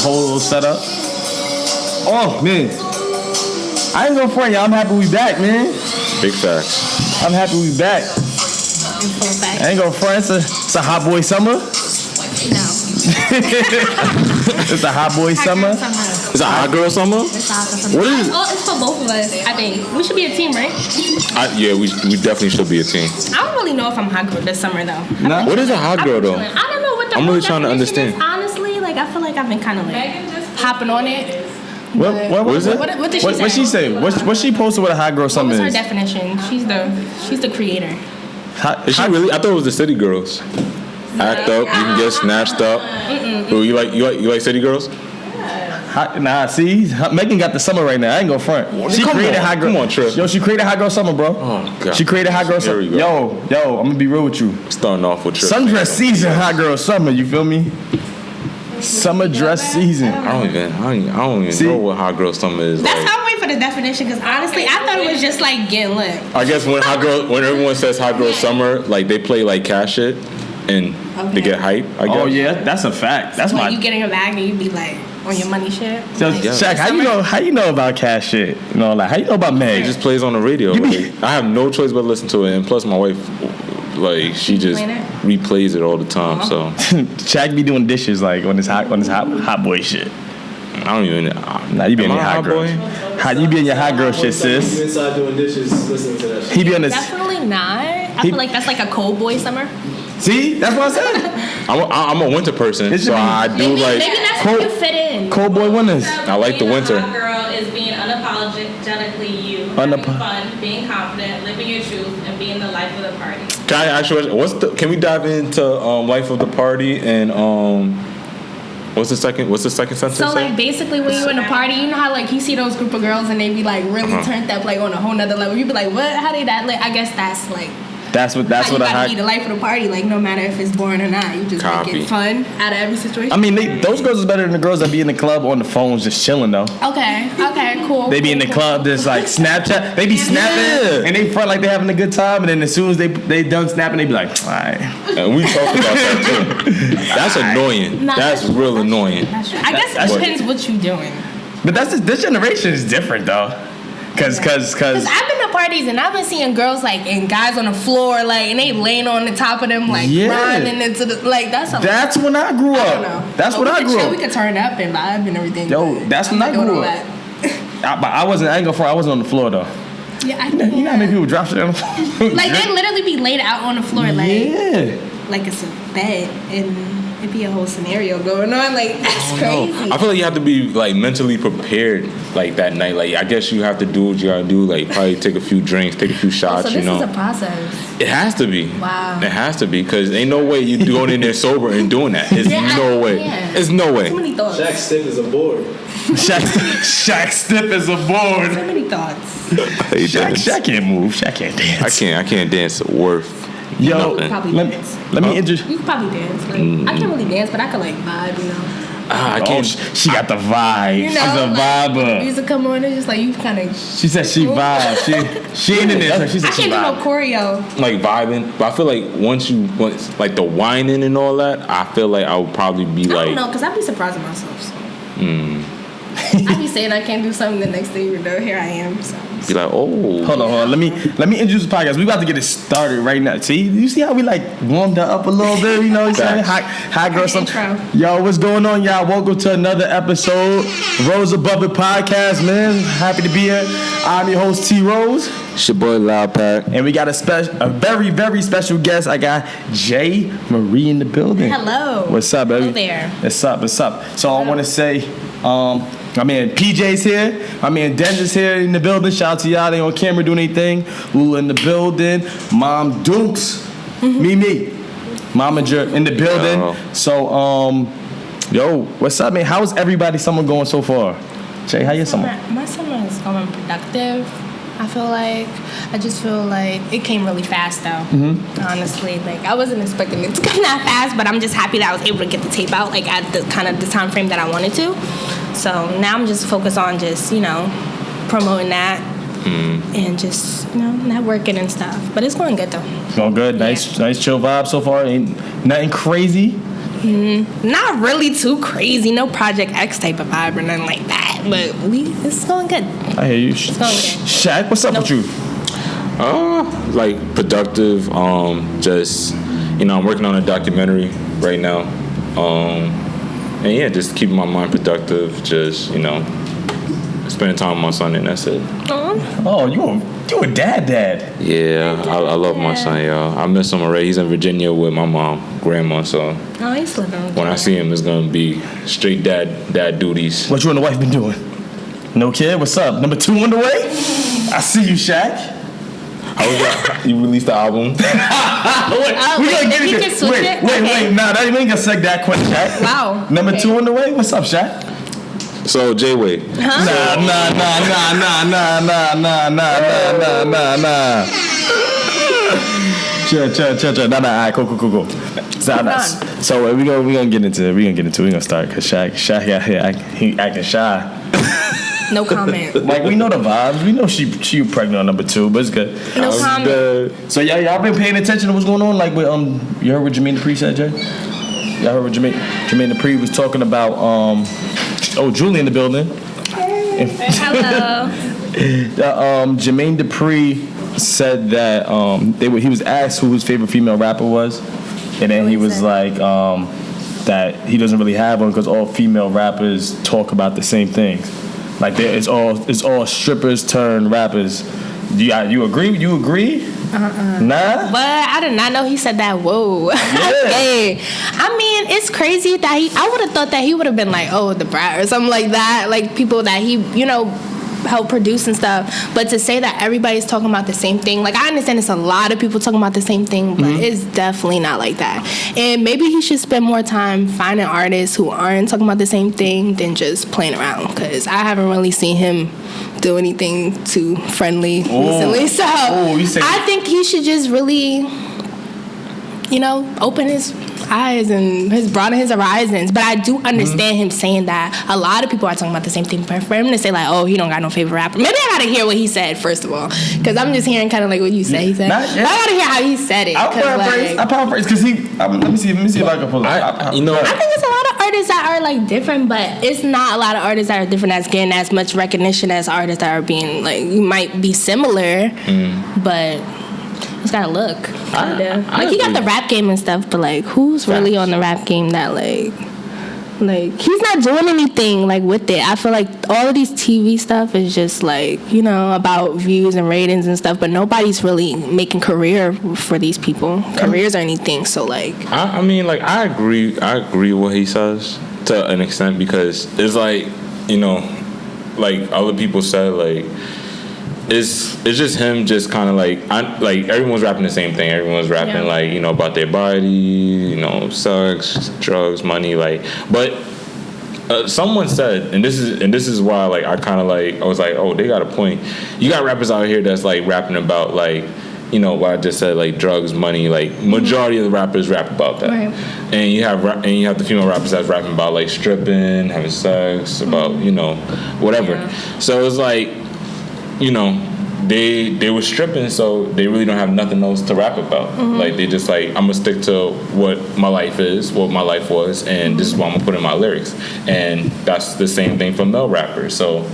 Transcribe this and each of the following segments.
whole little setup. Oh man, I ain't gonna front y'all. I'm happy we back, man. Big facts. I'm happy we back. I ain't gonna front. It's a hot boy summer. No. It's a hot boy summer. It's a hot girl summer? It's a hot girl summer. What is it? Oh, it's for both of us, I think. We should be a team, right? Yeah, we definitely should be a team. I don't really know if I'm hot girl this summer, though. Nah. What is a hot girl, though? I don't know what the I'm really real trying to definition understand. is, honestly, like, I feel like I've been kind of like hopping on it. What is it? What did she say? What she say? What she posted what a hot girl What summer was her is? definition? She's the creator. Is she really? I thought it was the city girls. Act up, you can get snatched up. Ooh, you like city girls? Nah, see, Megan got the summer right now. I ain't gonna front. She created hot girl. Come on, Trip. Yo, she created hot girl summer, bro. Oh god. She created hot girl summer. Yo, I'm gonna be real with you. Starting off with Trip. Sundress season, hot girl summer. You feel me? Summer dress season. I don't even know what hot girl summer is. That's like. how I'm waiting for the definition, because honestly, I thought it was just like getting lit. I guess when everyone says hot girl summer, like they play like cash shit and they get hype. I guess. Oh yeah, that's a fact. That's why you get in your bag and you be like on your money shit. So, like, Shaq, how you know about cash shit? You know, like how you know about Meg? It just plays on the radio. Like, I have no choice but to listen to it, and plus my wife, like she just replays it all the time. So Shaq be doing dishes like on this hot boy shit. I don't even. Nah, you be in your hot girl. You be in your hot girl shit, sis. You inside doing dishes, listening to that shit. He be on this. Definitely not. I feel like that's like a cold boy summer. See, that's what I said. I'm a winter person, so I do Maybe like that's where you fit in. Cold boy winters. I like the winter. Hot girl is being unapologetically you, having fun, being confident, living your truth, and being the life of the party. Can I ask you? Can we dive into life of the party and What's the second sentence? So like basically when you're in a party, you know how like you see those group of girls and they be like really turned up like on a whole nother level. You be like, what? How they that? Like I guess that's like. That's what you gotta be the life of the party. Like no matter if it's boring or not, you just make it fun out of every situation. I mean, those girls is better than the girls that be in the club on the phones just chilling though. Okay, cool. They be in the club just like Snapchat. They be snapping and they front like they having a good time, and then as soon as they done snapping, they be like, all right. And we talked about that too. That's annoying. That's real annoying. I guess it depends what you doing. But this generation is different though. Cause I've been to parties and I've been seeing girls like and guys on the floor like and they laying on the top of them like grinding into the like that's when I grew up. I don't know. That's when I grew up. We could turn up and vibe and everything. Yo, that's when I grew up. I wasn't on the floor though. Yeah, I know. You know how many people drop shit on the floor? Like they literally be laid out on the floor like it's a bed and it'd be a whole scenario going on. Like that's crazy. I feel like you have to be like mentally prepared like that night. Like I guess you have to do what you gotta do. Like probably take a few drinks, take a few shots. So this you know, is a process. It has to be. Wow. It has to be because ain't no way you going in there sober and doing that. It's no way. It's no way. Too many thoughts. Shaq stiff is a board. Shaq stiff is a board. So many thoughts. Shaq can't move. Shaq can't dance. I can't dance worth. Yo, let me introduce. You could probably dance. Like, I can't really dance, but I could like vibe, you know. I can't. She got the vibe. You know, She's a like, viber. Music come on, it's just like you kind of. She said she vibes. She ain't in there. She said I she can't do vibe. no choreo. Like vibing, but I feel like once like the whining and all that, I feel like I would probably be like. I don't know, cause I'd be surprised at myself. So. I be saying I can't do something, the next thing you know, here I am. So. Be like, oh. Hold on. Let me introduce the podcast. We about to get it started right now. See, you see how we like warmed that up a little bit? You know what I'm saying? Hot girl. Yo, what's going on, y'all? Welcome to another episode, Rose Above It podcast, man. Happy to be here. I'm your host T Rose. It's your boy Loud Pack, and we got a very very special guest. I got J Marie in the building. Hello. What's up, baby? Hello there. What's up? So I want to say. My man PJ's here. My man Denver's here in the building. Shout out to y'all. They on camera doing anything. Lula in the building. Mom Dukes. Me. Mama in the building. Yo. So, yo, what's up, man? How's everybody's summer going so far? Jay, how your summer? My summer is going productive. I just feel like it came really fast though. Honestly, like I wasn't expecting it to come that fast, but I'm just happy that I was able to get the tape out like at the kind of the time frame that I wanted to. So now I'm just focused on just promoting that and just networking and stuff. But it's going good though. It's going good. Nice chill vibe so far. Ain't nothing crazy. Not really too crazy. No Project X type of vibe or nothing like that. But it's going good. I hear you. It's going good. Shaq, what's up with you? Like productive. Just I'm working on a documentary right now. And yeah, just keeping my mind productive. Just spending time with my son, and that's it. Oh, you a dad? Yeah, I love my son, y'all. I miss him already. He's in Virginia with my mom, grandma. So He's living with when I see him, it's gonna be straight dad duties. What you and the wife been doing? No kid? What's up? Number 2 on the way? I see you, Shaq. How was that? You released the album? We gonna get into it. Wait. Nah, that ain't gonna seg that quick, Shaq. Wow. Number 2 on the way? What's up, Shaq? So, Jay-Way. Nah. Chill. Nah, alright, cool. So we gonna get into it. We gonna start because Shaq he acting shy. No comment. Like, we know the vibes. We know she pregnant on number 2, but it's good. No comment. So y'all been paying attention to what's going on? Like, with you heard what Jermaine Dupri said, Jay? Y'all heard what Jermaine Dupri was talking about? Julie in the building. Hello. Jermaine Dupri said that he was asked who his favorite female rapper was, and then he was like that he doesn't really have one because all female rappers talk about the same things. Like, it's all strippers turned rappers. You agree? Nah. But I did not know he said that. Whoa. Yeah. Okay. I mean, it's crazy that I would have thought that he would have been like, the Brat or something like that. Like, people that he, help produce and stuff. But to say that everybody's talking about the same thing, like, I understand it's a lot of people talking about the same thing, but it's definitely not like that. And maybe he should spend more time finding artists who aren't talking about the same thing than just playing around, because I haven't really seen him do anything too friendly recently. So I think he should just really, open his eyes and broaden his horizons. But I do understand him saying that a lot of people are talking about the same thing. But for him to say like, he don't got no favorite rapper, maybe I gotta hear what he said first of all, because I'm just hearing kind of like what you said. He said, I gotta hear how he said it. I paraphrase because let me see if I can pull it. I think it's a lot of artists that are like different, but it's not a lot of artists that are different that's getting as much recognition as artists that are being like, you might be similar, but it's gotta look kinda. Like, you got the rap game and stuff, but like, who's really on the rap game that like he's not doing anything like with it. I feel like all of these TV stuff is just like, about views and ratings and stuff, but nobody's really making career for these people, careers or anything. So like, I mean, like, I agree with what he says to an extent, because it's like, like other people said, like, it's just him just kind of like everyone's rapping the same thing. Everyone's rapping like, about their body, sex, drugs, money, like, but someone said, and this is why, like, I kind of like, I was like, they got a point. You got rappers out here that's like rapping about like, what I just said, like drugs, money, like majority of the rappers rap about that. Right. And you have the female rappers that's rapping about like stripping, having sex, about whatever. Yeah. So it's like, they were stripping, so they really don't have nothing else to rap about. Like, they just like, I'm gonna stick to what my life is, what my life was, and this is what I'm gonna put in my lyrics. And that's the same thing for male rappers. So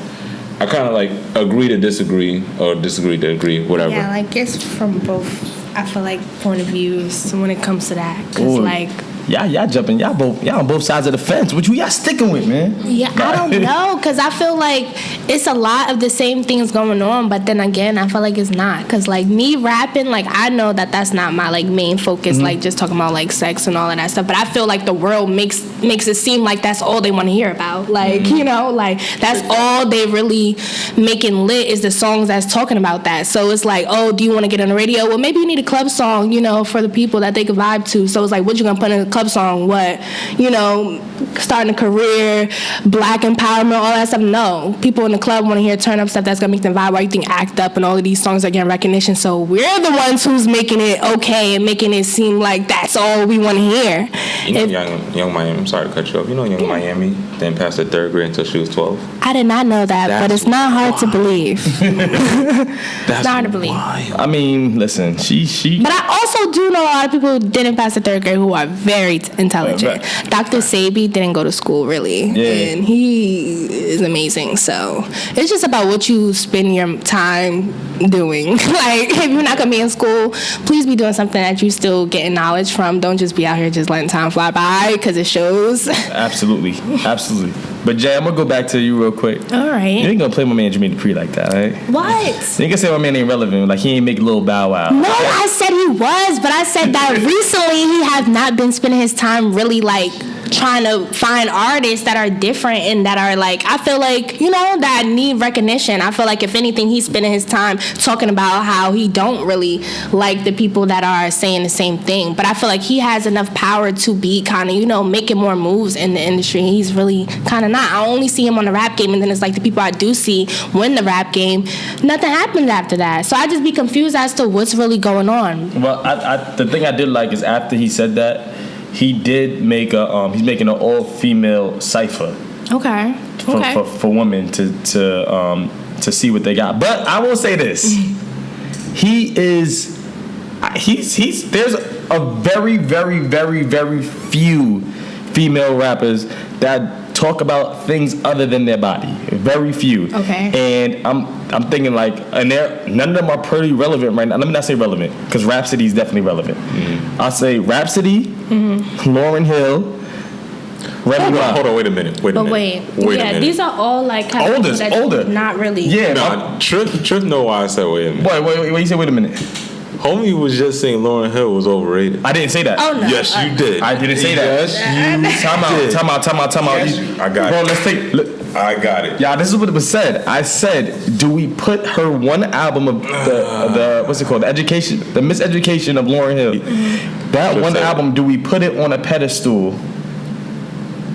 I kind of like agree to disagree, or disagree to agree, whatever. Yeah, like, it's from both, I feel like, point of views when it comes to that. Because like, y'all jumping, y'all on both sides of the fence. Which y'all sticking with, man? Yeah, I don't know, because I feel like it's a lot of the same things going on, but then again, I feel like it's not. Because like, me rapping, like, I know that that's not my like main focus, like just talking about like sex and all of that stuff. But I feel like the world makes it seem like that's all they want to hear about. Like, like, that's all they really making lit is the songs that's talking about that. So it's like, do you want to get on the radio? Well, maybe you need a club song, for the people that they can vibe to. So it's like, what you gonna put in a club song? What, starting a career, black empowerment, all that stuff? No, people in the club want to hear turn up stuff that's gonna make them vibe. Why you think Act Up and all of these songs are getting recognition? So we're the ones who's making it okay and making it seem like that's all we want to hear. You know, young Miami. I'm sorry to cut you off. You know, young Miami didn't pass the 3rd grade until she was 12. I did not know that, but it's not hard to believe. That's not hard to believe. wild. I mean, listen, she. But I also do know a lot of people who didn't pass the 3rd grade who are very intelligent. Dr. Sabi didn't go to school really, and he is amazing. So it's just about what you spend your time doing. Like, if you're not gonna be in school, please be doing something that you still getting knowledge from. Don't just be out here just letting time fly by, because it shows. Absolutely. But Jay, I'm gonna go back to you real quick. All right. You ain't gonna play my man Jermaine Dupri like that, right? What? You ain't gonna say my man ain't relevant, like he ain't make a little bow wow. No, I said he was, but I said that recently he has not been spending his time really like trying to find artists that are different and that are like, I feel like, that need recognition. I feel like if anything, he's spending his time talking about how he don't really like the people that are saying the same thing. But I feel like he has enough power to be kind of, making more moves in the industry. He's really kind of not. I only see him on the rap game, and then it's like the people I do see win the rap game, nothing happens after that. So I just be confused as to what's really going on. Well, the thing I did like is after he said that, he did make he's making an all-female cipher. Okay. For women to see what they got. But I will say this: he's there's a very, very, very, very few female rappers that talk about things other than their body. Very few. Okay. And I'm thinking like, and none of them are pretty relevant right now. Let me not say relevant, because Rhapsody is definitely relevant. Mm-hmm. I'll say Rhapsody, Lauryn Hill, Hold on, wait a minute. Wait a minute. These are all like kind of older. Not really. Yeah. No, Truth know why I said wait a minute. Wait, you said wait a minute. Homie was just saying Lauryn Hill was overrated. I didn't say that. Oh no. Yes, you did. I didn't say that. Yes, you Time out. Yes, I got it. Bro, I got it. Yeah, this is what it was said. I said, do we put her one album of the what's it called? The Miseducation of Lauryn Hill. Mm-hmm. That one album, do we put it on a pedestal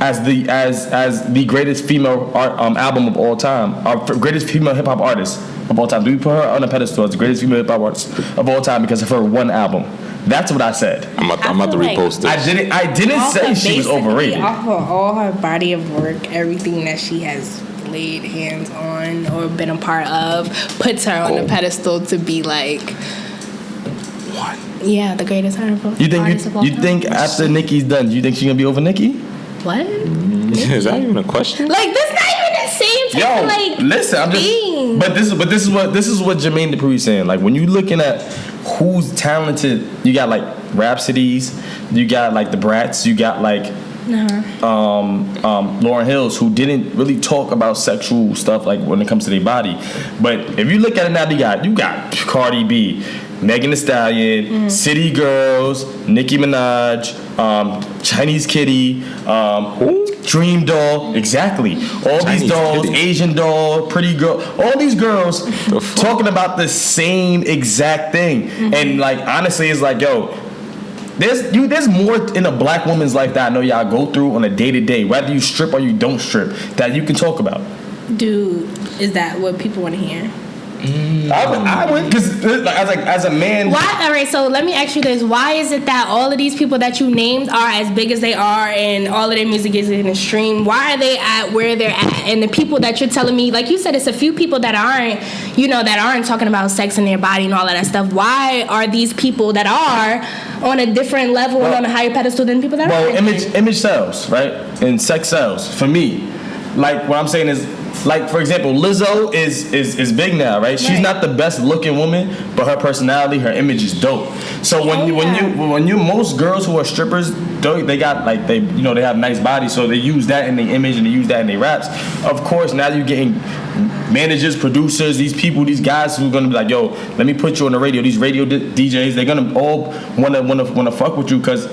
as the greatest female album of all time, our greatest female hip hop artist of all time? Do we put her on a pedestal as the greatest female hip hop artist of all time because of her one album? That's what I said. I'm about to repost this. I didn't say she was overrated. Off of all her body of work, everything that she has laid hands on or been a part of puts her on a pedestal to be like, what? Yeah, the greatest artist of all time. You think after Nicki's done, you think she's gonna be over Nicki? What? Is that even a question? Like, this not even the same type of, like, listen, I'm just. thing. But this is what Jermaine Dupri is saying. Like, when you looking at who's talented, you got like Rhapsodies, you got like the Brats, you got like Lauryn Hills, who didn't really talk about sexual stuff like when it comes to their body. But if you look at it now, you got Cardi B, Megan Thee Stallion, City Girls, Nicki Minaj, Chinese Kitty, Dream Doll, exactly. All Chinese these dolls, Kitty. Asian Doll, Pretty Girl, all these girls talking about the same exact thing. And like, honestly, it's like, yo, there's more in a black woman's life that I know y'all go through on a day-to-day, whether you strip or you don't strip, that you can talk about. Dude, is that what people want to hear? I would, because as a man. Why? All right, so let me ask you this: why is it that all of these people that you named are as big as they are, and all of their music is in the stream? Why are they at where they're at? And the people that you're telling me, like you said, it's a few people that aren't talking about sex in their body and all of that stuff. Why are these people that are on a different level and on a higher pedestal than people that are? Well, image sells, right? And sex sells. For me, like what I'm saying is, like, for example, Lizzo is big now, right? She's not the best looking woman, but her personality, her image is dope. So when you most girls who are strippers, they got like they have nice bodies, so they use that in their image and they use that in their raps. Of course, now you're getting managers, producers, these people, these guys who are gonna be like, yo, let me put you on the radio. These radio DJs, they're gonna all wanna fuck with you because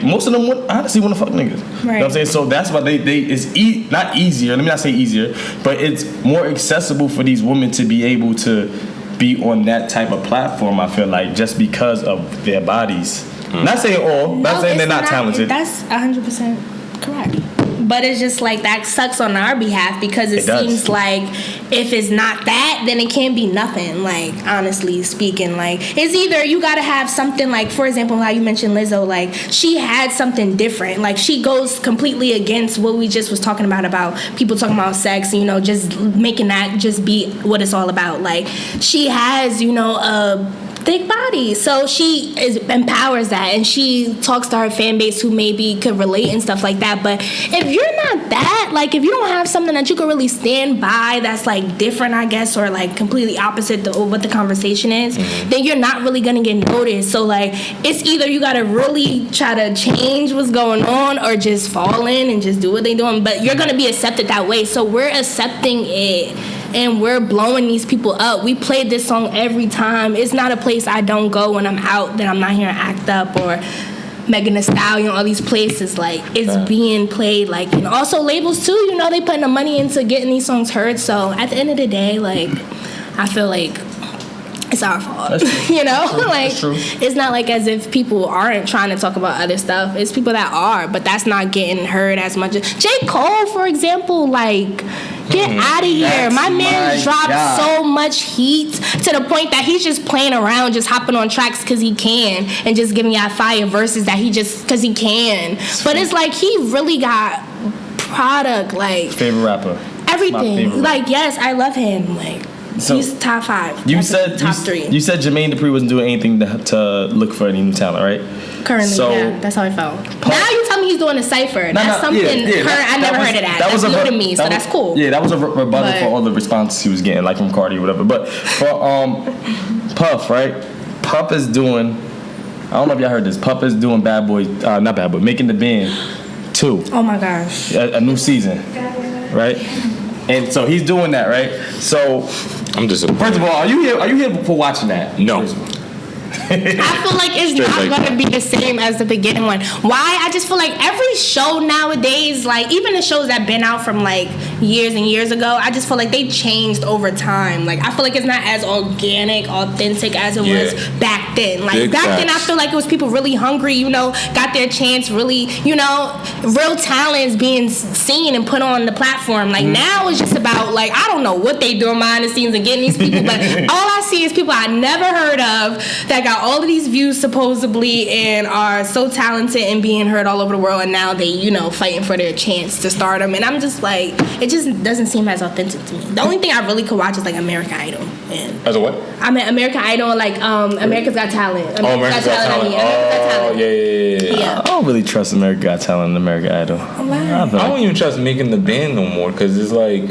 most of them honestly wanna fuck niggas. Right. You know what I'm saying? So that's why it's not easier. Let me not say easier, but it's more accessible for these women to be able to be on that type of platform. I feel like just because of their bodies. Not saying all. Not saying they're not talented. That's 100% correct. But it's just like that sucks on our behalf because it seems like if it's not that, then it can't be nothing. Like, honestly speaking, like, it's either you gotta have something like, for example, how you mentioned Lizzo, like, she had something different. Like, she goes completely against what we just was talking about people talking about sex, you know, just making that just be what it's all about. Like, she has, you know, a thick body, so she empowers that, and she talks to her fan base who maybe could relate and stuff like that. But if you're not that, like, if you don't have something that you can really stand by that's like different, I guess, or like completely opposite of what the conversation is, then you're not really gonna get noticed. So like, it's either you gotta really try to change what's going on or just fall in and just do what they're doing, but you're gonna be accepted that way. So we're accepting it and we're blowing these people up. We play this song every time. It's not a place I don't go when I'm out that I'm not here to act up, or Megan Thee Stallion, all these places. Like, it's being played. Like, and also labels too, you know, they putting the money into getting these songs heard. So at the end of the day, like, I feel like it's our fault. You know, like, it's not like as if people aren't trying to talk about other stuff. It's people that are, but that's not getting heard as much. J. Cole, for example, like, get out of here. My man dropped so much heat to the point that he's just playing around, just hopping on tracks because he can, and just giving y'all fire verses that he just, because he can. But it's like, he really got product, like. Favorite rapper? Everything. Like, yes, I love him. Like, so he's top 5. You said top 3. You said Jermaine Dupri wasn't doing anything to look for any new talent, right? Currently, yeah, that's how I felt. Now you tell me he's doing a cypher. That's something current. I never heard of that. That's new to me, so that's cool. Yeah, that was a rebuttal for all the responses he was getting, like from Cardi or whatever. But for Puff, right? Puff is doing. I don't know if y'all heard this. Puff is doing Bad Boy, not Bad Boy, Making the Band 2. Oh my gosh. A new season, right? And so he's doing that, right? So I'm disappointed. First of all, are you here for watching that? No. I feel like it's not going to be the same as the beginning one. Why? I just feel like every show nowadays, like even the shows that been out from like years and years ago, I just feel like they changed over time. Like, I feel like it's not as organic, authentic as it was back then. Like, back then, I feel like it was people really hungry, you know, got their chance, really, you know, real talents being seen and put on the platform. Like, now it's just about, like, I don't know what they doing behind the scenes and getting these people, but all I see is people I never heard of that got all of these views supposedly and are so talented and being heard all over the world, and now they, you know, fighting for their chance to stardom. And I'm just like, it just doesn't seem as authentic to me. The only thing I really could watch is like American Idol. And as a what? I mean, American Idol, like America's Got Talent. America's Got Talent. Oh, yeah. I don't really trust American Got Talent and American Idol. Wow. I don't even trust Making the Band no more, because it's like,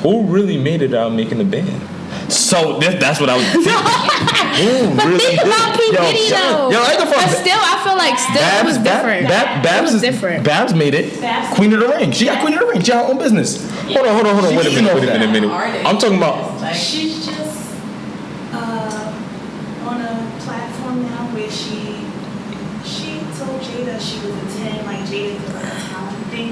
who really made it out making the band? So that's what I was thinking. But really think about P. Diddy though. But still, I feel like it was different. Babs was different. Babs made it. Queen of the Ring. She got Queen of the Ring. She got her own business. Hold on. Wait a minute. I'm talking about. She's just on a platform now where she told Jayda she was a 10, like Jayda did like a talent thing.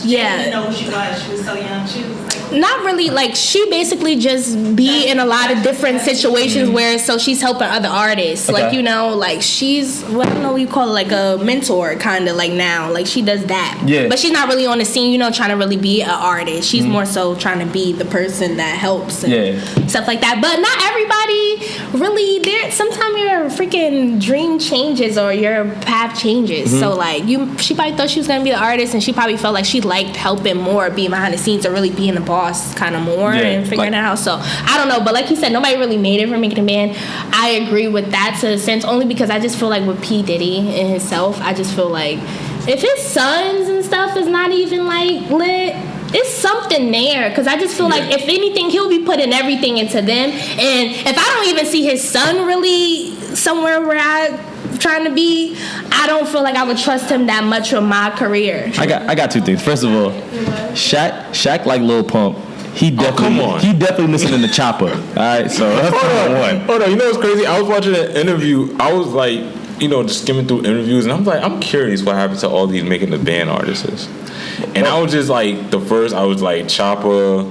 Yeah. Didn't know who she was. She was so young. She was like. Not really, like, she basically just be in a lot of different situations where, so she's helping other artists. Okay. Like, you know, like, she's, I don't know what you call it, like a mentor, kind of, like, now. Like, she does that. Yeah. But she's not really on the scene, you know, trying to really be an artist. She's more so trying to be the person that helps and stuff like that. But not everybody really, sometimes your freaking dream changes or your path changes. So, like, she probably thought she was going to be the artist, and she probably felt like she liked helping more, being behind the scenes, or really being the boss kind of more and figuring it out. So I don't know, but like you said, nobody really made it for Making a Band. I agree with that to a sense, only because I just feel like with P. Diddy and himself, I just feel like if his sons and stuff is not even like lit, it's something there, because I just feel like if anything, he'll be putting everything into them. And if I don't even see his son really somewhere where I'm trying to be, I don't feel like I would trust him that much with my career. I got two things. First of all, Shaq like Lil Pump. He definitely listening to Chopper. All right, so that's one. Hold on, you know what's crazy? I was watching an interview. I was like, you know, just skimming through interviews, and I'm like, I'm curious what happened to all these Making the Band artists. And I was just like, I was like, Chopper.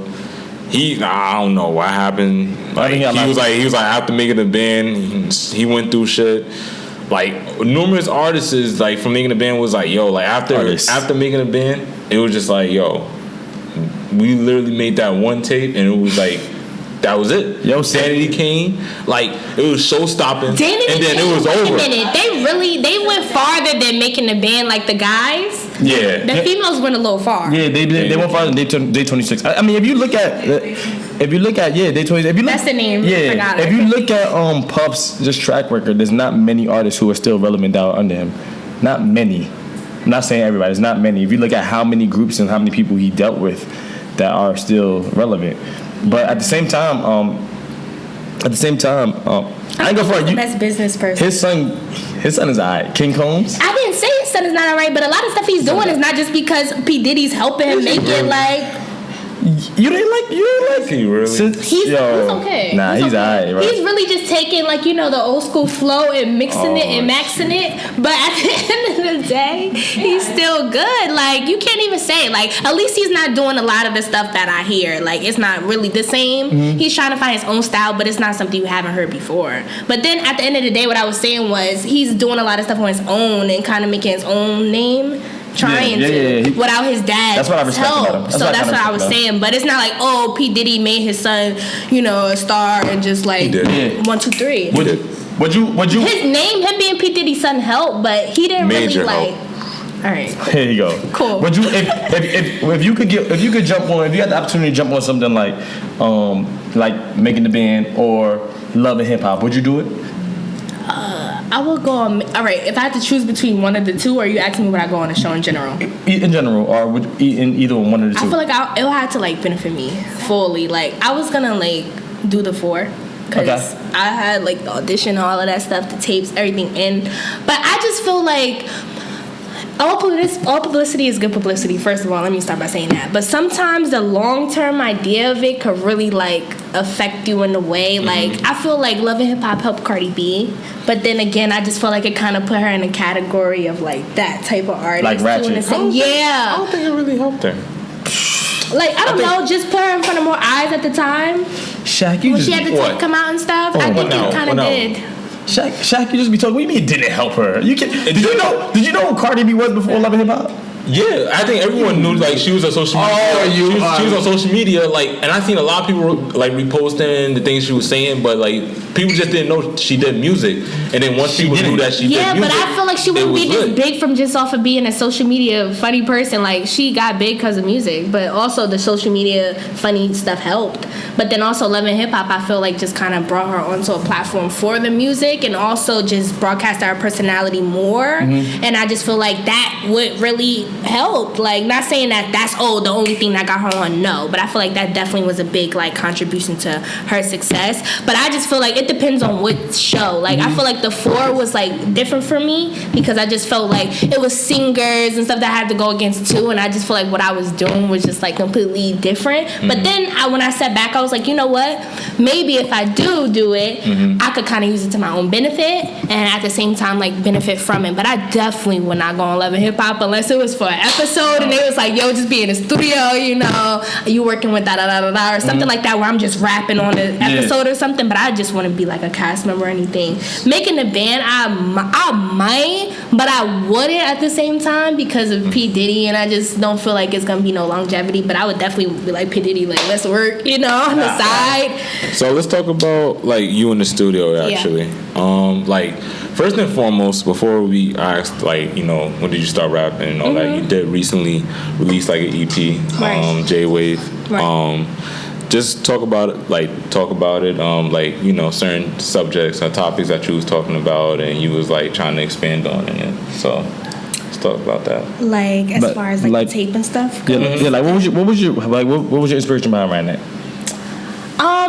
I don't know what happened. Like, he was like after Making the Band, he went through shit. like numerous artists like from making a band was like, yo, like after making a band, it was just like, yo, we literally made that one tape and it was like, that was it. Yo, Sanity came, like it was show stopping, and then it was over. They went farther than making the band. Like the guys, the females went a little far. Yeah, they went farther than Day 26. I mean, if you look at Day 26, that's the name. Yeah, if you look at Puff's just track record, there's not many artists who are still relevant out under him. Not many. I'm not saying everybody. It's not many. If you look at how many groups and how many people he dealt with that are still relevant. But at the same time, I ain't go for it. Best business person. His son is alright. King Combs. I didn't say his son is not alright, but a lot of stuff he's doing is not just because P Diddy's helping him make it. Like you didn't like he really. He's okay. Nah, he's alright. Right? He's really just taking like the old school flow and mixing it and maxing it. But at the end of the day, he's still good. Like you can't even say like at least he's not doing a lot of the stuff that I hear. Like it's not really the same. Mm-hmm. He's trying to find his own style, but it's not something you haven't heard before. But then at the end of the day, what I was saying was he's doing a lot of stuff on his own and kind of making his own name. Trying to without his dad's help. That's what I was saying. But it's not like P Diddy made his son, a star and just like 1, 2, 3. Would you? His name, him being P Diddy's son, helped, but he didn't Major really like. Help. All right. Here you go. Cool. Would you if you could jump on, if you had the opportunity to jump on something like making the band or Love and Hip Hop, would you do it? I would go on. All right, if I had to choose between one of the two, or are you asking me would I go on a show in general? In general, or would in either one of the two? I feel like it'll have to like benefit me fully. Like I was gonna like do the 4 because I had like the audition, all of that stuff, the tapes, everything in. But I just feel like all publicity is good publicity. First of all, let me start by saying that. But sometimes the long-term idea of it could really like affect you in a way. Like I feel like Love and Hip Hop helped Cardi B, but then again, I just feel like it kind of put her in a category of like that type of artist. Like Ratchet. I don't think it really helped her. Like I don't know, just put her in front of more eyes at the time. Shaq, you when just she had the tape come out and stuff. I think it kind of did. Shaq, you just be talking. What do you mean it didn't help her? Did you know who Cardi B was before Love and Hip Hop? Yeah, I think everyone knew like she was on social media. She was on social media, like, and I seen a lot of people like reposting the things she was saying, but like people just didn't know she did music. And then once people knew that she did music, but I feel like she wouldn't be this big from just off of being a social media funny person. Like she got big because of music, but also the social media funny stuff helped. But then also Love and Hip Hop, I feel like just kind of brought her onto a platform for the music and also just broadcast her personality more. Mm-hmm. And I just feel like that would really help. Like not saying that that's the only thing that got her on, no, but I feel like that definitely was a big like contribution to her success. But I just feel like it depends on which show. Like I feel like the 4 was like different for me because I just felt like it was singers and stuff that I had to go against too, and I just feel like what I was doing was just like completely different. But then when I sat back, I was like, you know what, maybe if I do it, I could kind of use it to my own benefit and at the same time like benefit from it. But I definitely would not go on Love and Hip Hop unless it was for an episode and they was like, yo, just be in the studio, you working with da or something like that where I'm just rapping on the episode or something. But I just want to be like a cast member or anything. Making the band, I might, but I wouldn't at the same time because of P Diddy, and I just don't feel like it's gonna be no longevity. But I would definitely be like P Diddy, like let's work, on the side. So let's talk about like you in the studio actually. Like first and foremost, before we asked like when did you start rapping and all that, you did recently release like an EP, J-Wave. Right. Just talk about it, like certain subjects or topics that you was talking about and you was like trying to expand on it. So let's talk about that. Like as far as like the tape and stuff goes? Yeah, like what was your inspiration behind writing that?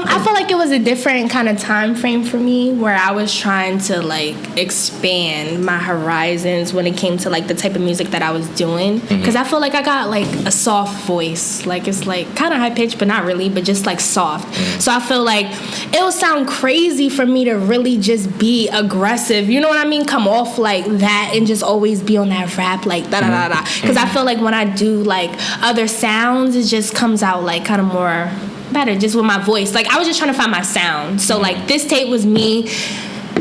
I feel like it was a different kind of time frame for me where I was trying to like expand my horizons when it came to like the type of music that I was doing, because I feel like I got like a soft voice, like it's like kind of high pitched but not really, but just like soft. So I feel like it would sound crazy for me to really just be aggressive, you know what I mean, come off like that and just always be on that rap like da da da da, because I feel like when I do like other sounds it just comes out like kind of more better just with my voice. Like I was just trying to find my sound. So like this tape was me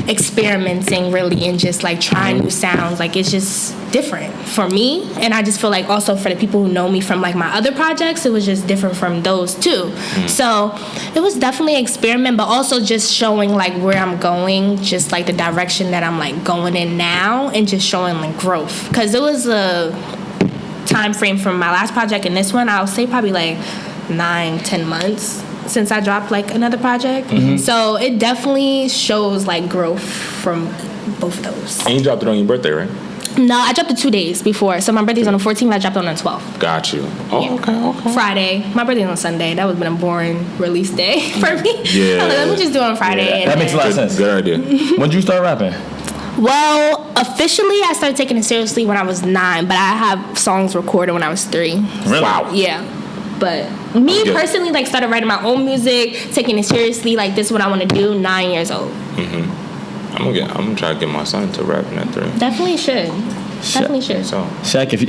experimenting really and just like trying new sounds. Like it's just different for me, and I just feel like also for the people who know me from like my other projects, it was just different from those too. So it was definitely an experiment, but also just showing like where I'm going, just like the direction that I'm like going in now, and just showing like growth, because it was a time frame from my last project and this one, I'll say probably like 9-10 months since I dropped like another project. So it definitely shows like growth from both of those. And you dropped it on your birthday, right? No, I dropped it 2 days before. So my birthday's on the 14th, I dropped it on the 12th. Got you. Oh, okay. Friday. My birthday's on Sunday. That would have been a boring release day for me. Yeah. Let me just do it on Friday. Yeah, that makes a lot of sense. Good idea. When did you start rapping? Well, officially, I started taking it seriously when I was 9, but I have songs recorded when I was 3. Really? Wow. Yeah. But me personally, like, started writing my own music, taking it seriously, like, this is what I want to do, 9 years old. I'm gonna try to get my son to rap in that 3. Definitely should. Definitely should. So Shaq, if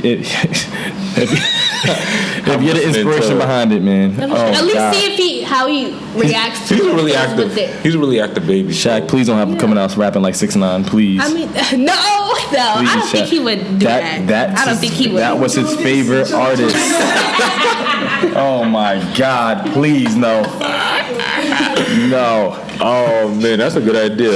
you're the inspiration behind it, man. At least see how he reacts to he's a really it. active. He's a really active baby. Shaq, please don't have him coming out rapping like 6ix9ine, please. I mean, no, I don't think he would do that. I don't think he would. That was his favorite artist. Oh my God! Please no. No. Oh man, that's a good idea.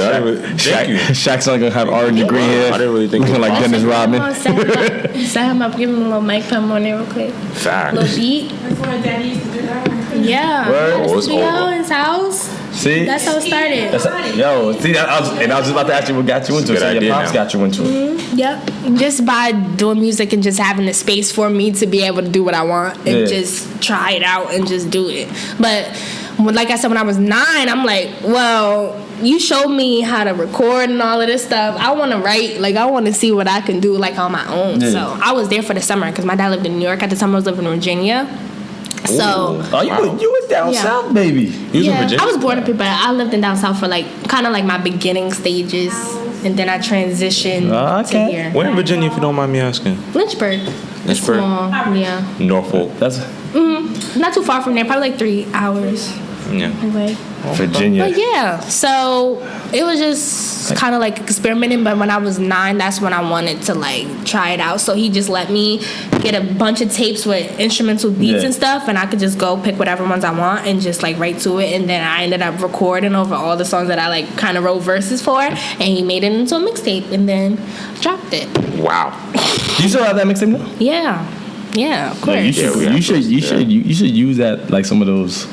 Thank you. Shaq's only gonna have orange and green hair. I didn't really think looking like Dennis Rodman. Set him up, give him a little mic, put him on there real quick. Fact. Little beat. That's what Daddy used to do that. Yeah. Oh, it's Studio over. in his house. See? That's how it started. I was just about to ask you what got you into it. So your pops got you into it. Yep. Just by doing music and just having the space for me to be able to do what I want and just try it out and just do it. But like I said, when I was 9, I'm like, well, you showed me how to record and all of this stuff. I want to write. Like, I want to see what I can do, like, on my own. Yeah. So I was there for the summer because my dad lived in New York. At the time, I was living in Virginia. So, you was down south, baby. You was in Virginia? I was born up here, but I lived in down south for, like, kind of like my beginning stages. And then I transitioned to here. Where in Virginia, if you don't mind me asking? Lynchburg. Lynchburg? Small, yeah. Norfolk. That's not too far from there, probably like 3 hours. Yeah. Away. Virginia. But yeah, so it was just kind of like experimenting. But when I was 9, that's when I wanted to like try it out. So he just let me get a bunch of tapes with instrumental beats and stuff, and I could just go pick whatever ones I want and just like write to it. And then I ended up recording over all the songs that I like kind of wrote verses for, and he made it into a mixtape and then dropped it. Wow. You still have that mixtape now? Yeah, of course. Yeah, you should use that, like some of those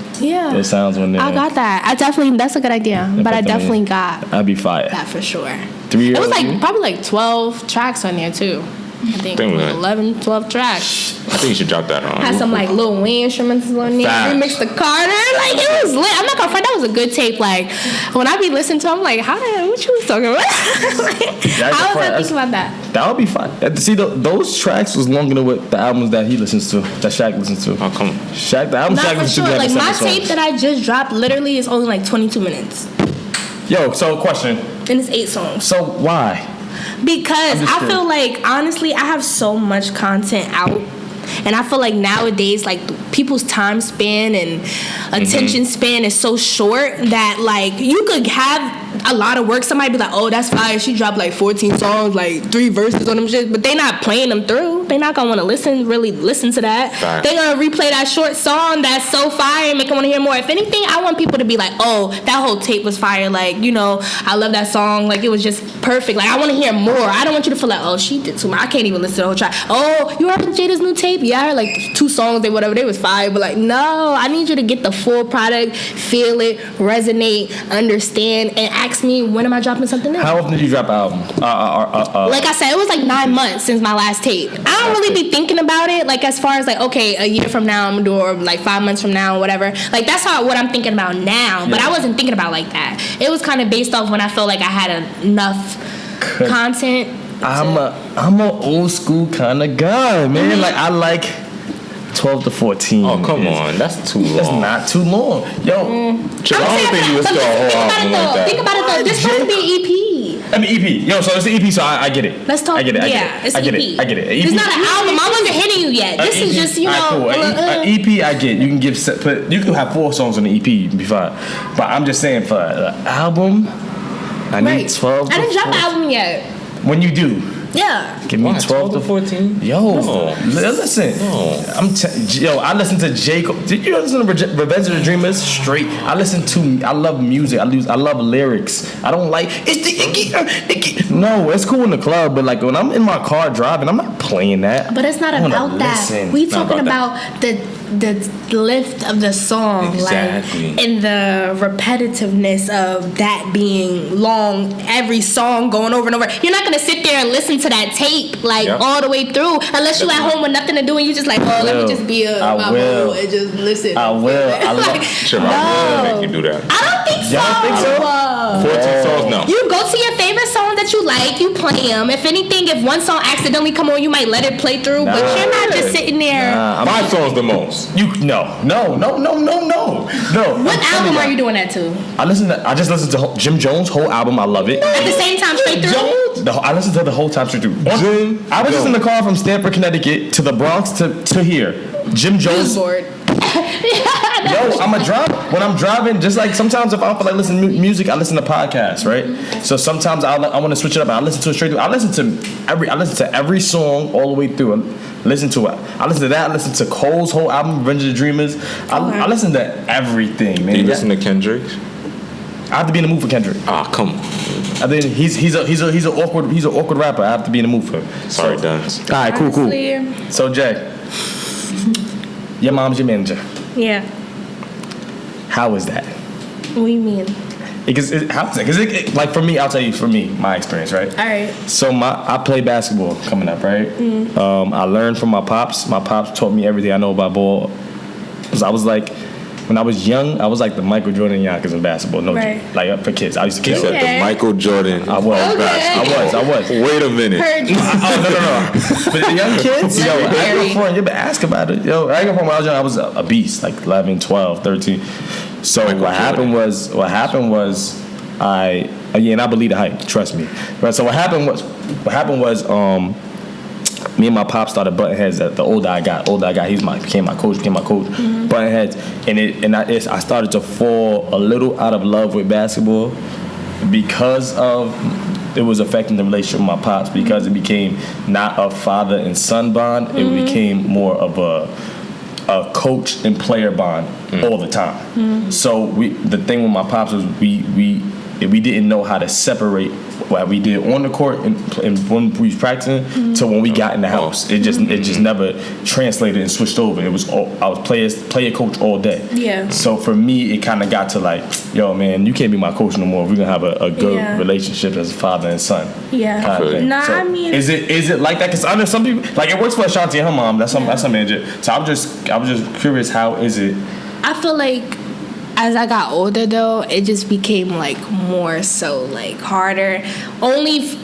sounds on there. I got that. That's a good idea. But I definitely got I'd be fired. that for sure. 3 years. It was like probably like 12 tracks on there too. I think 11, 12 tracks. I think you should drop that on. Had some like Lil Wayne instruments on there. Remixed the Carter. Like it was lit. I'm not gonna front. That was a good tape. Like when I be listening to it, I'm like, what you was talking about? How was I thinking about that? That would be fine. See, those tracks was longer than what the albums that he listens to, that Shaq listens to. Oh, come on. Shaq, the album Not Shaq for listens sure. to. Like my tape that I just dropped literally is only like 22 minutes. Yo, so question. And it's 8 songs. So why? Because I feel like, honestly, I have so much content out. And I feel like nowadays, like, people's time span and attention span is so short that, like, you could have a lot of work. Somebody be like, oh, that's fire. She dropped, like, 14 songs, like, 3 verses on them shit. But they not playing them through. They not going to want to really listen to that. They going to replay that short song that's so fire and make them want to hear more. If anything, I want people to be like, oh, that whole tape was fire. Like, you know, I love that song. Like, it was just perfect. Like, I want to hear more. I don't want you to feel like, oh, she did too much. I can't even listen to the whole track. Oh, you heard Jayda's new tape? Yeah, I heard like 2 songs, they whatever, they was fire. But like, no, I need you to get the full product, feel it, resonate, understand, and ask me, when am I dropping something new? How often did you drop an album? Like I said, it was like 9 months since my last tape. I don't really be thinking about it, like as far as like, okay, a year from now I'm gonna do it, or like 5 months from now, or whatever. Like that's what I'm thinking about now. But I wasn't thinking about like that. It was kind of based off when I felt like I had enough content. I'm an old school kind of guy, man. Like I like 12 to 14. Oh, come on. That's too long. That's not too long. Yo. I don't think you would start a whole album like that. Think about it though. This supposed to be an EP. I mean EP. Yo, so it's an EP, so I get it. Let's talk. I get it. It's an EP. I get it. It's not an album. I wasn't hitting you yet. This is just, you know. An EP I get. You can you can have 4 songs on the EP, be fine. But I'm just saying for an album, I need 12. I didn't drop the album yet. When you do. Yeah. Give me 12 to 14. Yo, No. listen. No. I listen to J. Cole. Did you listen to Revenge of the Dreamers? Straight. I love music. I love lyrics. I don't like it's the icky. No, it's cool in the club, but like when I'm in my car driving, I'm not playing that. But it's not about that. Listen. We talking about the lift of the song, Exactly. like, and the repetitiveness of that being long, every song going over and over. You're not gonna sit there and listen to that tape like all the way through unless you at home with nothing to do and you just like, let me just be my boo and just listen. I will. I love. Sure, I will make you do that. I don't think so. Y'all think so? 14 songs, no. You go to your favorite song that you like, you play them. If anything, if one song accidentally come on, you might let it play through, but you're not just sitting there. 5 songs the most. No. What album are you doing that to? I just listened to Jim Jones' whole album. I love it. At the same time, straight through? I listened to the whole time straight through. I was just in the car from Stamford, Connecticut to the Bronx to here. Jim Jones. Bored. Yo, when I'm driving, just like sometimes if I don't feel like listening to music, I listen to podcasts, right? So sometimes I want to switch it up. I listen to it straight through. I listen to every song all the way through. I listen to that. I listen to Cole's whole album, Revenge of the Dreamers. I listen to everything, man. Do you listen to Kendrick? I have to be in the mood for Kendrick. Ah, come on. I think he's an awkward rapper. I have to be in the mood for him. Sorry, Duns. All right, cool. So Jay, your mom's your manager. Yeah. How is that? What do you mean? Because like for me, I'll tell you my experience, right? All right. So I play basketball coming up, right? I learned from my pops. My pops taught me everything I know about ball. Because I was like, when I was young, I was like the Michael Jordan Yonkers in basketball. No, right. Like for kids, I used to kill. He said the Michael Jordan. I was. Okay. I was. Wait a minute. No. But the young kids, yo, I ain't gonna front. You better ask about it. Yo, I ain't gonna front. When I was young, I was a beast, like 11, 12, 13. So what happened was, and I believe the hype. Trust me. Right. So what happened was, me and my pop started butting heads. The older I got, he became my coach. Butting heads, and I started to fall a little out of love with basketball because of it was affecting the relationship with my pops, because it became not a father and son bond. It became more of a coach and player bond all the time. So the thing with my pops was we didn't know how to separate what we did on the court and when we was practicing to when we got in the house. It just never translated and switched over. It was I was player coach all day. Yeah. So for me, it kind of got to like, yo, man, you can't be my coach no more. We're gonna have a good relationship as a father and son. Yeah. I mean, is it like that? Because I know some people, like, it works for Ashanti and her mom. That's her manager. So I was just curious, how is it? I feel like as I got older, though, it just became like more so like harder.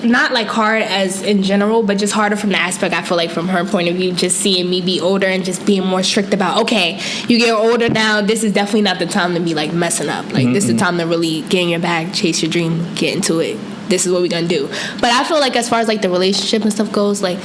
Not like hard as in general, but just harder from the aspect, I feel like, from her point of view, just seeing me be older and just being more strict about, okay, you get older now, this is definitely not the time to be like messing up. Like, this is the time to really get in your bag, chase your dream, get into it. This is what we're gonna do. But I feel like as far as like the relationship and stuff goes, like,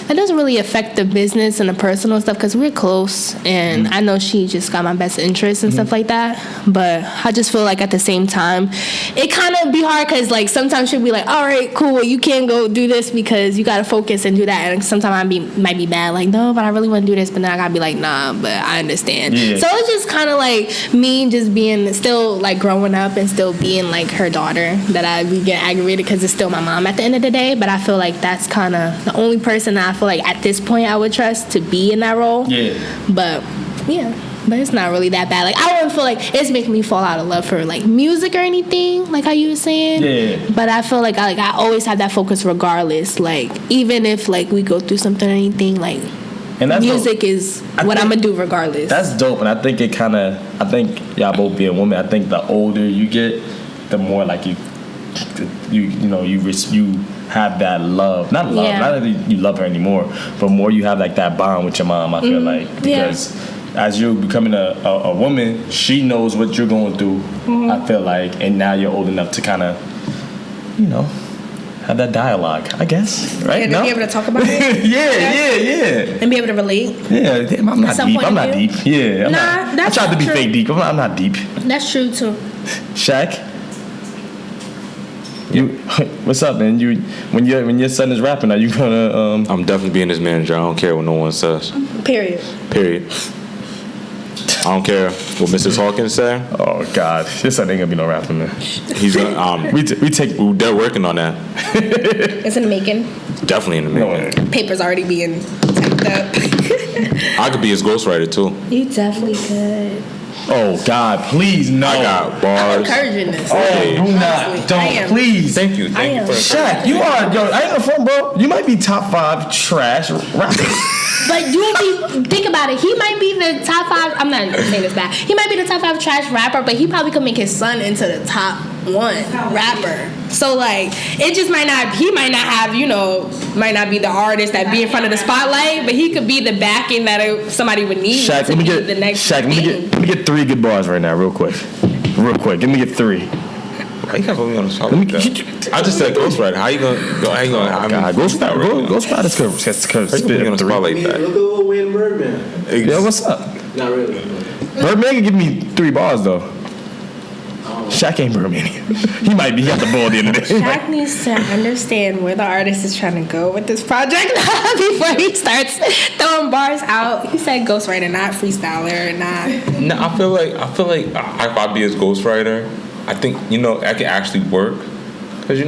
it doesn't really affect the business and the personal stuff because we're close, and I know she just got my best interest and stuff like that. But I just feel like at the same time, it kind of be hard because like sometimes she'll be like, all right, cool, you can't go do this because you got to focus and do that. And sometimes I might be bad, like, no, but I really want to do this. But then I got to be like, nah, but I understand. Yeah. So it's just kind of like me just being still like growing up and still being like her daughter, that I be getting aggravated because it's still my mom at the end of the day. But I feel like that's kind of the only person that I feel like at this point I would trust to be in that role. Yeah. But it's not really that bad. Like, I wouldn't feel like it's making me fall out of love for like music or anything, like how you were saying. Yeah. But I feel like I always have that focus regardless. Like, even if like we go through something or anything, like, and that's music is what I'm gonna do regardless. That's dope, and I think I think y'all both being women, I think the older you get, the more like you have that love. Not love, not that you love her anymore, but more you have like that bond with your mom, I feel like. Because as you're becoming a woman, she knows what you're going through, I feel like, and now you're old enough to kind of, have that dialogue, I guess. Right? Yeah, to be able to talk about it. yeah. And be able to relate. Yeah, damn, I'm not deep. Yeah, I tried to be fake deep. I'm not deep. That's true too. Shaq? What's up, man? When your son is rapping, are you gonna? I'm definitely being his manager. I don't care what no one says. Period. I don't care what Mrs. Hawkins say. Oh God, this son ain't gonna be no rapping, man. He's gonna. They're working on that. It's in the making. Definitely in the making. Paper's already being typed up. I could be his ghostwriter too. You definitely could. Oh God, please no. I got I'm bars. encouraging this. Oh, do not, I don't, am. please. Thank you for Shaq, you are, yo, I ain't no front, bro. You might be top 5 trash rappers. But you would be, think about it. He might be the top 5. I'm not saying this bad. He might be the top 5 trash rapper, but he probably could make his son into the top 1 rapper. So like, it just might not. He might not have, might not be the artist that be in front of the spotlight, but he could be the backing that somebody would need. Shaq, to let me be get the next. Shaq. Let me get 3 good bars right now, real quick. Give me get 3. Why you gotta put me on the spot like that? I just said ghostwriter. How you gonna? Ghostwriter is good. Spit on the spot like that. Look at Lil Wayne and Birdman. Yo, what's up? Not really. Birdman can give me 3 bars though. Shaq ain't Birdman. He might be. He got the ball at the end of the day. Shaq needs to understand where the artist is trying to go with this project before he starts throwing bars out. He said ghostwriter, not freestyler, not. No, I feel like if I be his ghostwriter, I think I can actually work, cause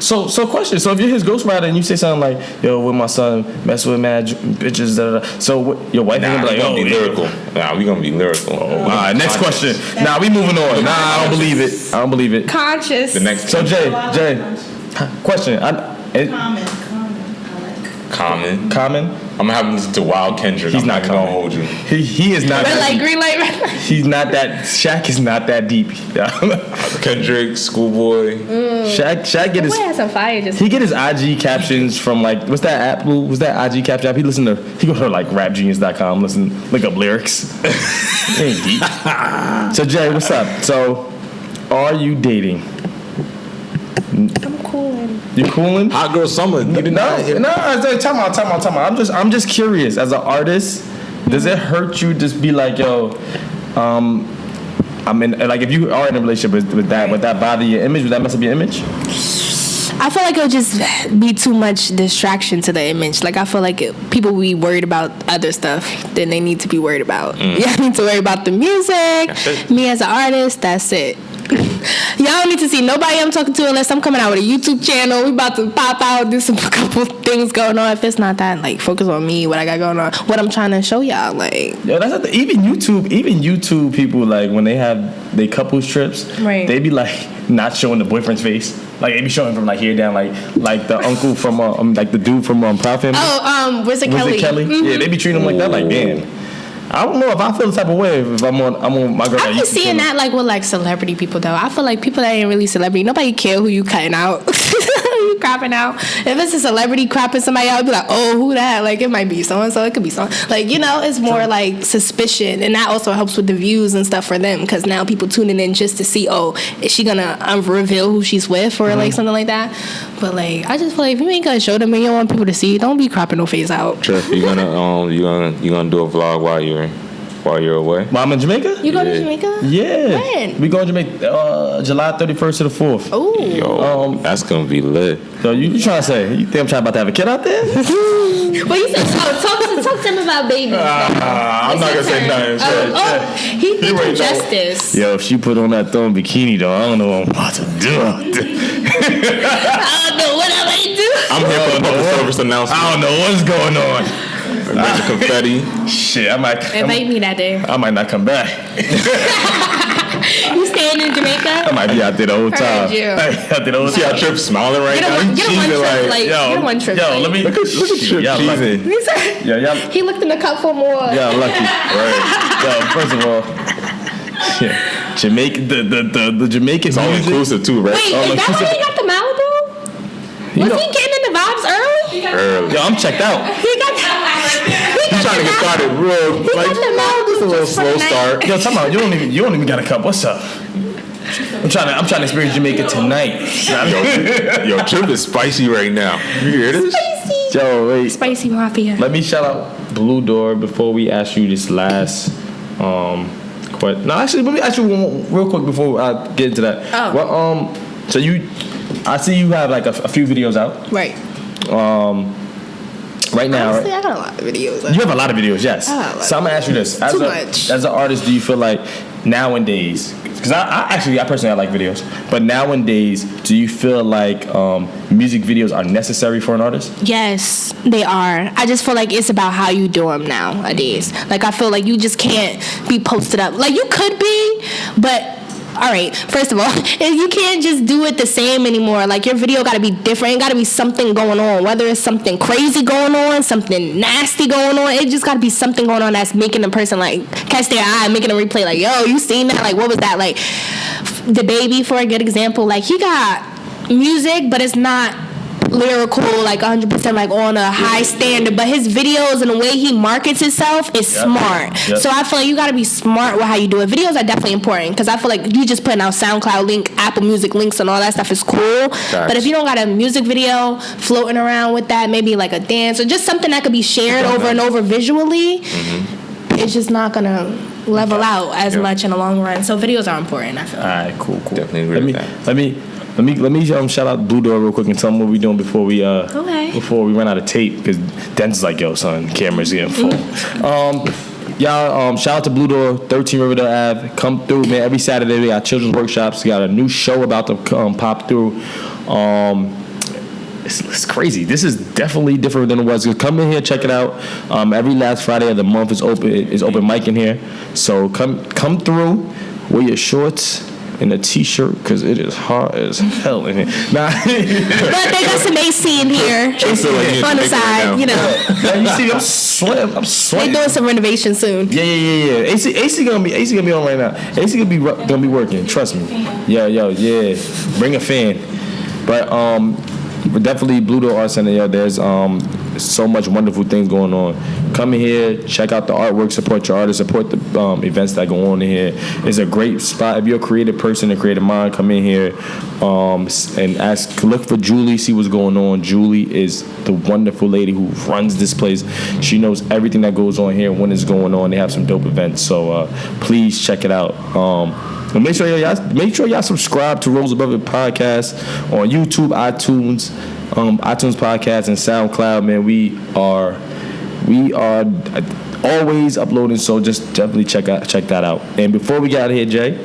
So question. So if you're his ghostwriter and you say something like, "Yo, with my son mess with mad bitches," so what, your wife ain't gonna be like, be lyrical. Nah, we gonna be lyrical. All right, next question. Nah, we moving on. Nah, I don't believe it. Conscious. The next. So Jay, question. Common. I'm gonna have him listen to Wild Kendrick. He's I'm not gonna Common. hold you. He is not. Red that light, deep. green light, red light. He's not that. Shaq is not that deep. Kendrick, Schoolboy. Shaq get his. Boy has some fire. He get his IG captions from like what's that app? Blue? Was that IG caption app? He go to like rapgenius.com. Look up lyrics. It ain't deep. So Jay, what's up? So, are you dating? I'm cooling. You cooling? Hot Girl Summer. You didn't know. Time out. I'm just curious. As an artist, does it hurt you just be like, yo, I'm in, like if you are in a relationship would that bother your image? Would that mess up your image? I feel like it'll just be too much distraction to the image. Like I feel like people will be worried about other stuff than they need to be worried about. Yeah, I need to worry about the music. Me as an artist, that's it. Y'all don't need to see nobody I'm talking to unless I'm coming out with a YouTube channel. We about to pop out, do some couple things going on. If it's not that, like focus on me, what I got going on, what I'm trying to show y'all. Like, yo, that's not even YouTube people, like when they have their couples trips, right? They be like not showing the boyfriend's face. Like they be showing from like here down, like the uncle from like the dude from Proud Family. Wizard Kelly. Mm-hmm. Yeah, they be treating him like that. Like damn. I don't know if I feel the type of way if I'm on my girl. I be seeing that like with like celebrity people though. I feel like people that ain't really celebrity, nobody care who you cutting out, who you cropping out. If it's a celebrity cropping somebody out, I'd be like, oh, who that? Like it might be so and so, it could be so. Like it's more like suspicion, and that also helps with the views and stuff for them because now people tuning in just to see, oh, is she gonna reveal who she's with or like something like that. But like I just feel like if you ain't gonna show them and you don't want people to see, don't be cropping no face out. Jeff, you gonna do a vlog while you're away? While I'm in Jamaica? You go to Jamaica? Yeah. When? We going to Jamaica July 31st to the 4th. Ooh. Yo, that's gonna be lit. So you trying to say, you think I'm about to have a kid out there? Well, you said talk to him about babies. I'm not gonna say nothing. He did you justice. Yo, if she put on that throwing bikini though, I don't know what I'm about to do out there. I don't know what I'm going to do. I'm here for the public service announcement. I don't know what's going on. Bunch of confetti. Shit, Invite me that day. I might not come back. You staying in Jamaica? I might be out there the whole time. You. Out there the whole See how time. Trip's smiling right Get now? one trip. Yo, let me Look at Trip y'all lucky. cheesing. Y'all. He looked in the cup for more. Y'all lucky. Right. Yo, first of all, yeah, Jamaica, the Jamaican It's all music. inclusive too, right? Wait, is that why he got the Malibu? Was he getting in the vibes early? Early. Yo, I'm checked out. He got He's trying to get started real. He got the Malibu It's a little just for slow the night. start. Yo, talk about you don't even got a cup. What's up? I'm trying to experience Jamaica tonight. Yo, Trip is spicy right now. You hear this? Spicy. Yo, wait. Spicy mafia. Let me shout out Blue Door before we ask you this last question. No, actually, let me ask you one real quick before I get into that. Oh. Well, so you I see you have like a few videos out. Right. Right now. Honestly, I got a lot of videos. You have a lot of videos, yes. So I'm gonna ask you this: Too much. As an artist, do you feel like nowadays? Because I personally like videos, but nowadays, do you feel like music videos are necessary for an artist? Yes, they are. I just feel like it's about how you do them nowadays. Like I feel like you just can't be posted up. Like you could be, but. All right, first of all, you can't just do it the same anymore. Like, your video got to be different. It got to be something going on, whether it's something crazy going on, something nasty going on. It just got to be something going on that's making the person, like, catch their eye, making them replay, like, yo, you seen that? Like, what was that? Like, the baby, for a good example, like, he got music, but it's not lyrical, like 100% like on a high standard, but his videos and the way he markets himself is smart. So I feel like you got to be smart with how you do it. Videos are definitely important because I feel like you just putting out SoundCloud link, Apple Music links and all that stuff is cool. But if you don't got a music video floating around with that, maybe like a dance or just something that could be shared over and over visually, it's just not gonna level out as much in the long run. So videos are important, I feel. All right, cool. Definitely agree with that. Let me shout out Blue Door real quick and tell them what we doing before we run out of tape, because Den's like, yo son, camera's getting full. Y'all, shout out to Blue Door, 13 Riverdale Ave. Come through, man. Every Saturday we got children's workshops. We got a new show about to pop through. It's crazy. This is definitely different than it was. Come in here, check it out. Every last Friday of the month is open mic in here. So come through, wear your shorts and a t-shirt because it is hot as hell in here. Nah. But they got some AC in here on the side, you know. You see, I'm sweating. They doing some renovation soon. Yeah. AC gonna be on right now. AC gonna be working. Trust me. Yeah. Bring a fan. But definitely Blue Door Art Center. Yeah, there's so much wonderful things going on. Come in here, check out the artwork, support your artists, support the events that go on in here. It's a great spot. If you're a creative person, a creative mind, come in here and look for Julie, see what's going on. Julie is the wonderful lady who runs this place. She knows everything that goes on here, when it's going on. They have some dope events, so please check it out. And make sure y'all subscribe to Rose Above It podcast on YouTube, iTunes podcast, and SoundCloud. Man, we are always uploading, so just definitely check that out. And before we get out of here, Jay.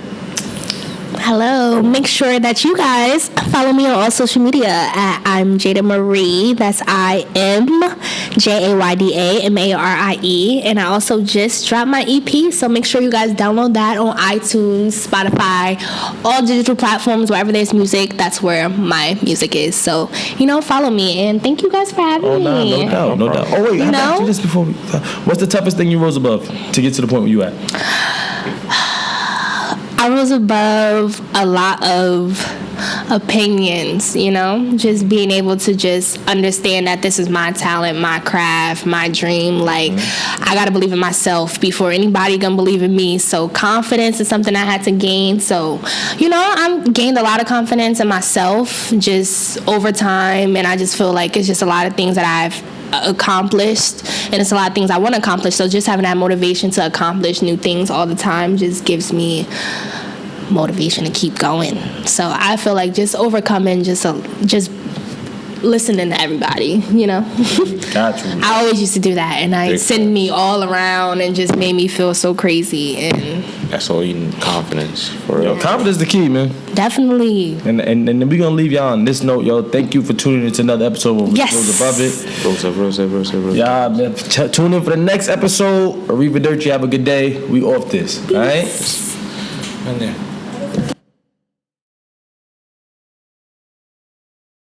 Hello. Make sure that you guys follow me on all social media at I'm Jayda Marie. That's IMJaydamarie. And I also just dropped my EP, so make sure you guys download that on iTunes, Spotify, all digital platforms, wherever there's music. That's where my music is. So, follow me. And thank you guys for having me. No doubt. Oh, wait, how about this before we... What's the toughest thing you rose above to get to the point where you at? I rose above a lot of opinions, just being able to just understand that this is my talent, my craft, my dream. Like, I got to believe in myself before anybody gonna believe in me. So confidence is something I had to gain. So, I've gained a lot of confidence in myself just over time. And I just feel like it's just a lot of things that I've accomplished, and it's a lot of things I want to accomplish. So just having that motivation to accomplish new things all the time just gives me motivation to keep going. So I feel like just overcoming, just listening to everybody, Gotcha. I always used to do that, and it sent me all around and just made me feel so crazy. And that's all you need, confidence. For real. Confidence is the key, man. Definitely. And we're gonna leave y'all on this note, yo. Thank you for tuning into another episode of Rose Above It. Rose. Yeah, man. Tune in for the next episode. Arrivederci. Have a good day. We off this. All right. Right there.